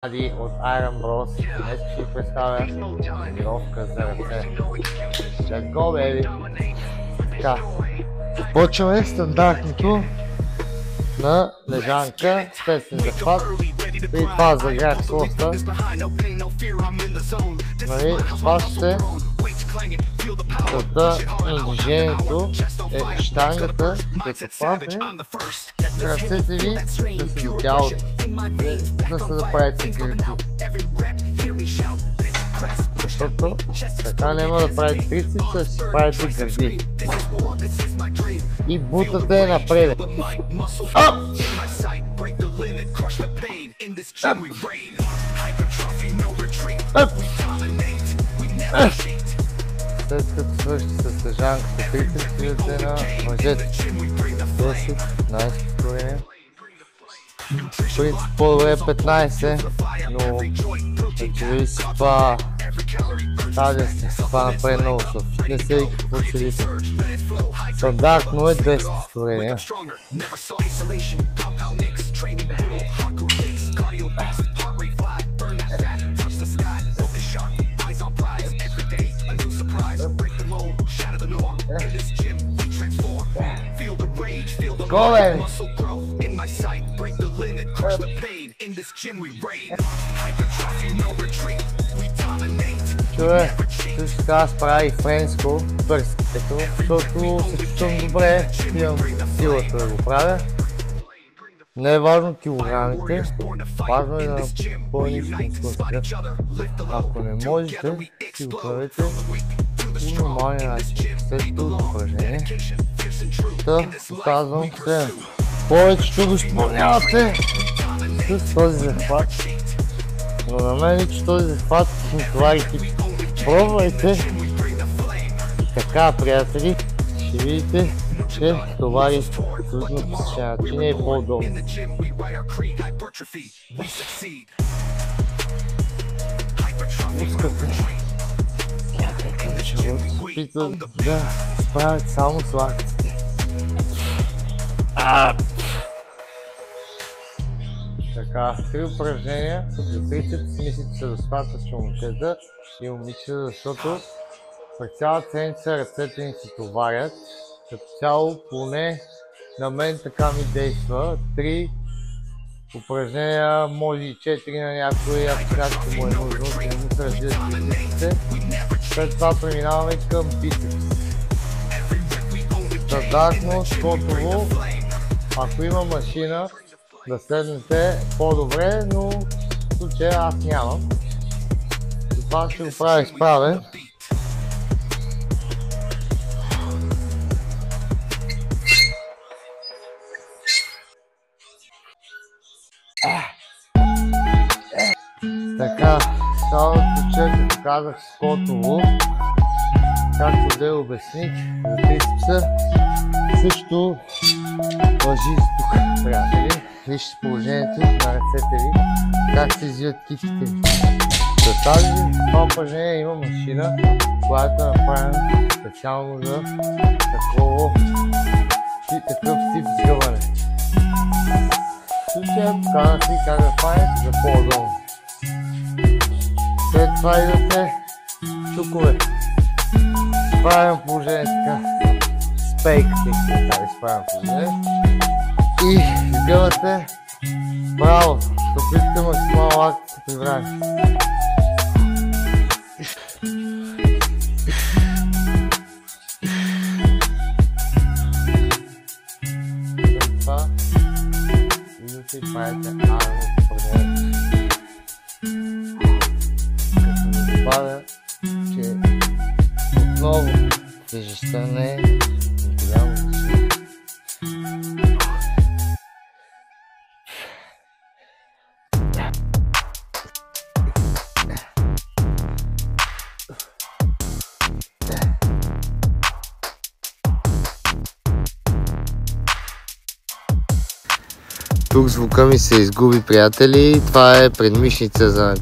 Ади от Iron Bros. Днес ще ви представя тренировка за ръце. Let's go, baby! Така, почваме стандартното на лежанка, тесен захват. При това загрях слоста. Това ще целта на движението е щангата, като плавне, ръцете ви да са до тялото, да се направите крити. Защото така няма да правите трицепса, ще си правите гърди. И бутате напред. След като свършите с лежанката, трицепсите на мъжете. 10-15 повторения. В принцип по-добре 15, но зависи това стадия сте, това напреднало в фитнеса и какво целите. Стандартно е 10 повторения. Go, baby! Чуе, също така аз правя и френско пръстето, защото се чувствам добре, имам силата да го правя. Не е важно килограмите, важно е да по-ниско мускулната. Ако не можете, си го правете по нормалния начин, след това упражнение. Та казвам следното. Повечето го изпълнявате с този захват, но на мен лично този захват ми товарите. Пробвайте и така, приятели, ще видите, че товари абсолютно по същия начин е по-удобно. Пускате. Ще го опитат да справят само с лактите. Така, 3 упражнения за трицепс, мисля, че са достатъчно момчета и момичета, защото през цялата седмица ръцете ни се товарят. Като цяло, поне на мен така ми действа. 3 упражнения, може и 4 на някой, ако смятате му е нужно, не му се развият трицепсите. След това преминаваме към бицепс. Стандартно, скотово, ако има машина, да седнете по-добре, но в случая аз нямам. Това ще го правя изправен. Така, цялото че като казах скотово, както да обясних за трицепса, също важи за тук, приятели. Вижте положението на ръцете ви, как се извиват кифите ви. За това упражнение има машина, която е направена специално за такъв тип сгъване. В случая показах ви как да правите за по-удобно. След това идвате чукове. Правим положение така. Спейк, така изправим положение. И сгъвате браво, да опитате максимално лактите се прибрани. След това идвате и правите армо упражнение. Като ми добавя, че отново тежестта не е голямо. Тук звука ми се изгуби, приятели. Това е предмишница за